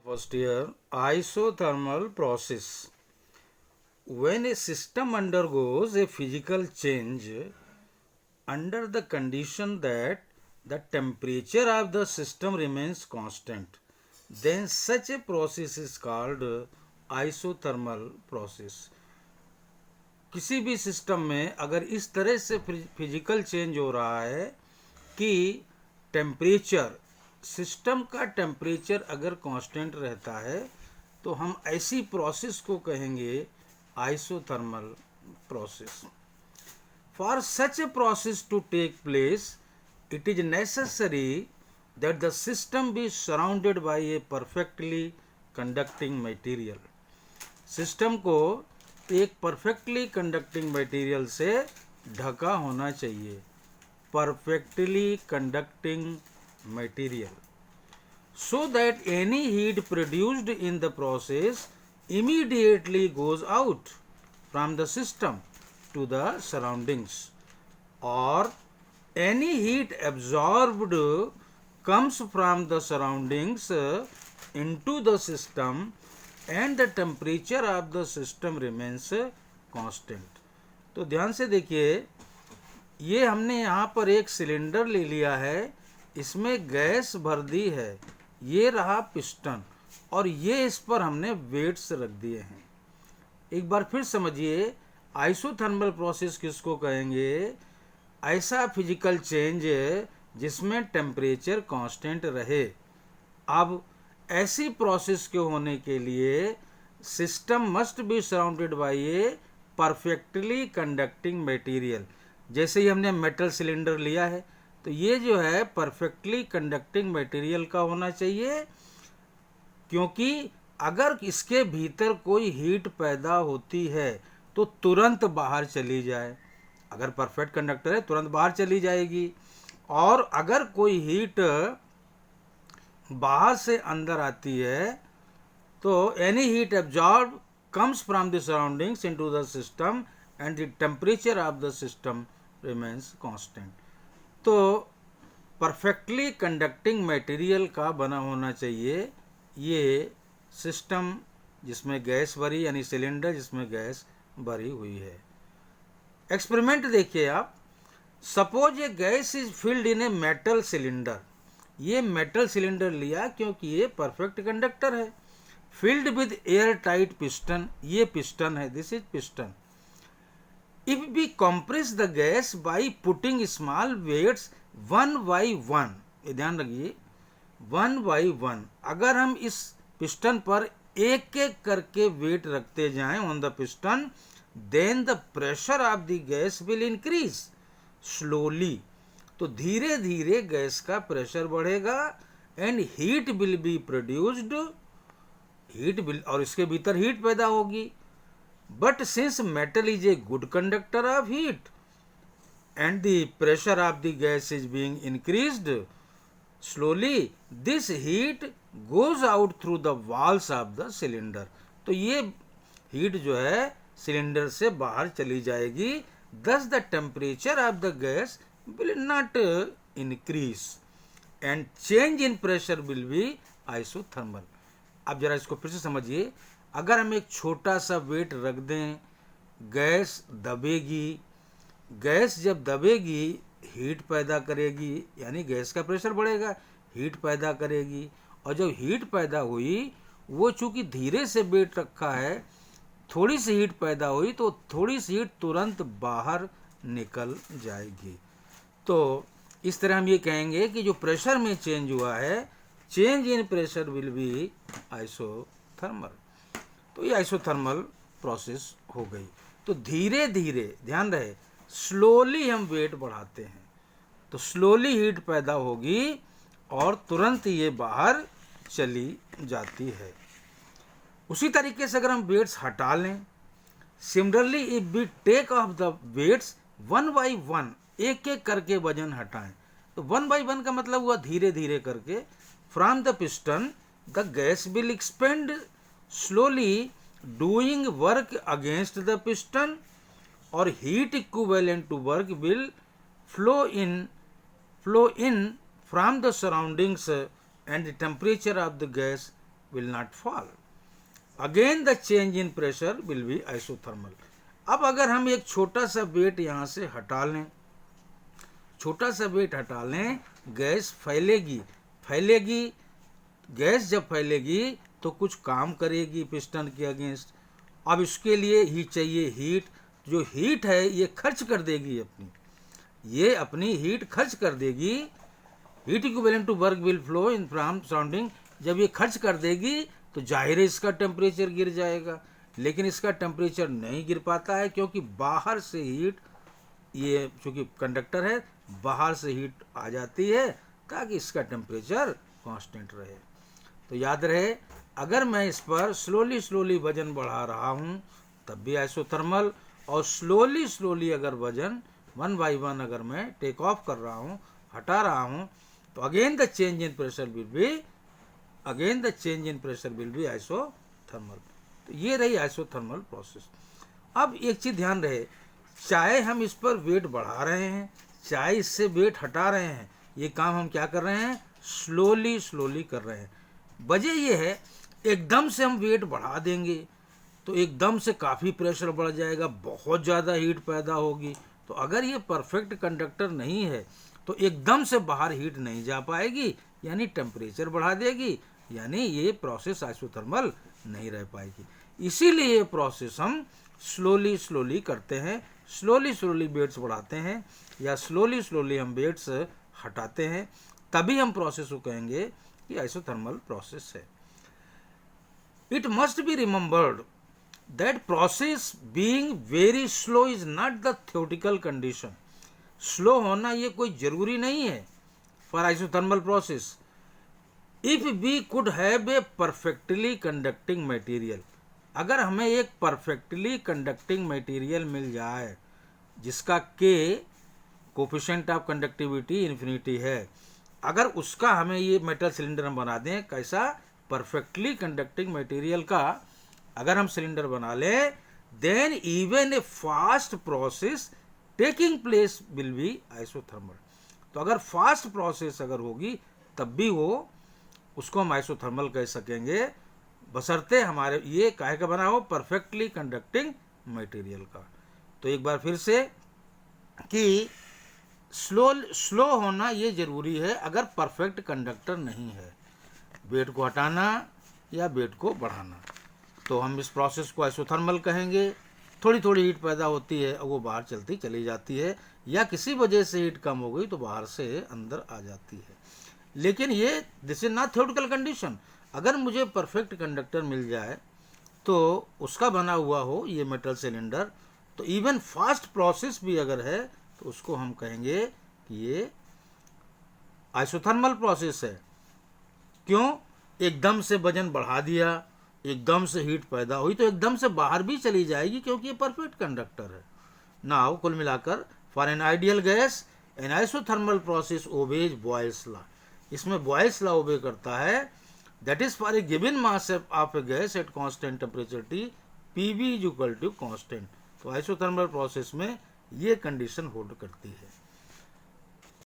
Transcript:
First here, isothermal process. When a system undergoes a physical change under the condition that the temperature of the system remains constant, then such a process is called isothermal process. किसी भी system में अगर इस तरह से physical change हो रहा है कि टेम्परेचर सिस्टम का टेम्परेचर अगर कांस्टेंट रहता है तो हम ऐसी प्रोसेस को कहेंगे isothermal process. For such a process to take place it is necessary that the system be surrounded by a perfectly conducting material. System को एक परफेक्टली कंडक्टिंग मटेरियल से ढका होना चाहिए. Perfectly conducting material, so that any heat produced in the process immediately goes out from the system to the surroundings, or any heat absorbed comes from the surroundings into the system and the temperature of the system remains constant. तो ध्यान से देखिए, ये हमने यहाँ पर एक cylinder ले लिया है, इसमें गैस भर दी है, ये रहा पिस्टन और ये इस पर हमने वेट्स रख दिए हैं. एक बार फिर समझिए, आइसोथर्मल प्रोसेस किसको कहेंगे? ऐसा फिजिकल चेंज जिसमें टेम्परेचर कांस्टेंट रहे. अब ऐसी प्रोसेस के होने के लिए system must be surrounded by a perfectly conducting material. जैसे ही हमने मेटल सिलेंडर लिया है तो ये जो है परफेक्टली कंडक्टिंग मटेरियल का होना चाहिए, क्योंकि अगर इसके भीतर कोई हीट पैदा होती है तो तुरंत बाहर चली जाए. अगर परफेक्ट कंडक्टर है तुरंत बाहर चली जाएगी, और अगर कोई हीट बाहर से अंदर आती है तो any heat absorb comes from the surroundings into the system and the temperature of the system remains constant. तो परफेक्टली कंडक्टिंग मटेरियल का बना होना चाहिए ये सिस्टम जिसमें गैस भरी, यानी सिलेंडर जिसमें गैस भरी हुई है. एक्सपेरिमेंट देखिए आप. Suppose A gas is filled in a metal cylinder. ये मेटल सिलेंडर लिया क्योंकि ये परफेक्ट कंडक्टर है. Filled with air tight piston. ये पिस्टन है, this is piston. If we compress the gas by putting small weights one by one, ये ध्यान रखिए, one by one, अगर हम इस पिस्टन पर एक एक करके वेट रखते जाएं on the piston, then the pressure of the gas will increase slowly. तो धीरे धीरे गैस का प्रेशर बढ़ेगा and heat will be produced, और इसके भीतर हीट पैदा होगी. But since metal is a good conductor of heat and the pressure of the gas is being increased slowly, this heat goes out through the walls of the cylinder. तो ये heat जो है cylinder से बाहर चली जाएगी. Thus the temperature of the gas will not increase and change in pressure will be isothermal. अब जरा इसको फिर से समझिए. अगर हम एक छोटा सा वेट रख दें, गैस दबेगी. गैस जब दबेगी हीट पैदा करेगी, यानी गैस का प्रेशर बढ़ेगा, हीट पैदा करेगी. और जब हीट पैदा हुई, वो चूंकि धीरे से वेट रखा है, थोड़ी सी हीट पैदा हुई तो थोड़ी सी हीट तुरंत बाहर निकल जाएगी. तो इस तरह हम ये कहेंगे कि जो प्रेशर में चेंज हुआ है, change in pressure will be isothermal. तो ये आइसोथर्मल प्रोसेस हो गई. तो धीरे धीरे ध्यान रहे, स्लोली हम वेट बढ़ाते हैं तो स्लोली हीट पैदा होगी और तुरंत ये बाहर चली जाती है. उसी तरीके से अगर हम वेट्स हटा लें, similarly if we take off the weights one by one, एक एक करके वजन हटाएं, तो वन बाई वन का मतलब हुआ धीरे धीरे करके. From the piston the gas will expand slowly, doing work against the piston, or heat equivalent to work will flow in from the surroundings and the temperature of the gas will not fall. Again the change in pressure will be isothermal. अब अगर हम एक छोटा सा wait यहाँ से हटा लें, छोटा सा वेट हटा लें, गैस फैलेगी, गैस जब फैलेगी तो कुछ काम करेगी पिस्टन के अगेंस्ट। अब इसके लिए ही चाहिए हीट, जो हीट है ये खर्च कर देगी अपनी, ये अपनी हीट खर्च कर देगी। Heat equivalent to work will flow in from surrounding. जब ये खर्च कर देगी तो जाहिर है इसका टेम्परेचर गिर जाएगा, लेकिन इसका टेम्परेचर नहीं गिर पाता है क्योंकि बाहर से हीट, ये चूँकि कंडक्टर है, बाहर से हीट आ जाती है ताकि इसका टेम्परेचर कांस्टेंट रहे। तो याद रहे, अगर मैं इस पर स्लोली वजन बढ़ा रहा हूँ तब भी आइसोथर्मल, और स्लोली अगर वजन 1 by 1 अगर मैं टेक ऑफ कर रहा हूँ, हटा रहा हूँ, तो again the change in pressure will be isothermal. तो ये रही आइसोथर्मल प्रोसेस। अब एक चीज ध्यान रहे, चाहे हम इस पर वेट बढ़ा रहे हैं, चाहे इससे वेट हटा रहे हैं, ये काम हम क्या कर रहे हैं, स्लोली कर रहे हैं। वजह ये है, एकदम से हम वेट बढ़ा देंगे तो एकदम से काफ़ी प्रेशर बढ़ जाएगा, बहुत ज़्यादा हीट पैदा होगी। तो अगर ये परफेक्ट कंडक्टर नहीं है तो एकदम से बाहर हीट नहीं जा पाएगी, यानी टेम्परेचर बढ़ा देगी, यानी ये प्रोसेस आइसोथर्मल नहीं रह पाएगी। इसीलिए ये प्रोसेस हम स्लोली करते हैं, स्लोली वेट्स बढ़ाते हैं या स्लोली हम वेट्स हटाते हैं, तभी हम प्रोसेस को कहेंगे कि आइसोथर्मल प्रोसेस है। It must be remembered that process being very slow is not the theoretical condition. Slow होना ये कोई जरूरी नहीं है for isothermal process. If we could have a perfectly conducting material, अगर हमें एक perfectly conducting material मिल जाए जिसका K coefficient of conductivity infinity है, अगर उसका हमें ये मेटल सिलेंडर हम बना दें, कैसा, परफेक्टली कंडक्टिंग मटेरियल का अगर हम सिलेंडर बना लें, then even a fast process taking place will be isothermal. तो अगर फास्ट प्रोसेस अगर होगी तब भी वो, उसको हम आइसोथर्मल कह सकेंगे, बशर्ते हमारे ये काहे का बना हो, परफेक्टली कंडक्टिंग मटेरियल का। तो एक बार फिर से कि स्लो होना ये जरूरी है अगर परफेक्ट कंडक्टर नहीं है, वेट को हटाना या वेट को बढ़ाना। तो हम इस प्रोसेस को आइसोथर्मल कहेंगे। थोड़ी हीट पैदा होती है और वो बाहर चलती चली जाती है, या किसी वजह से हीट कम हो गई तो बाहर से अंदर आ जाती है। लेकिन ये this is not theoretical condition. अगर मुझे परफेक्ट कंडक्टर मिल जाए तो उसका बना हुआ हो ये मेटल सिलेंडर, तो इवन फास्ट प्रोसेस भी अगर है तो उसको हम कहेंगे कि ये आइसोथर्मल प्रोसेस है। क्यों, एकदम से वजन बढ़ा दिया, एकदम से हीट पैदा हुई तो एकदम से बाहर भी चली जाएगी क्योंकि ये परफेक्ट कंडक्टर है। नाउ कुल मिलाकर, for an ideal gas an isothermal process obeys Boyle's law. इसमें बॉयल्स लॉ ओबे करता है, that is for a given mass of a gas at constant temperature T, PV is equal to constant. तो isothermal process में ये condition hold करती है।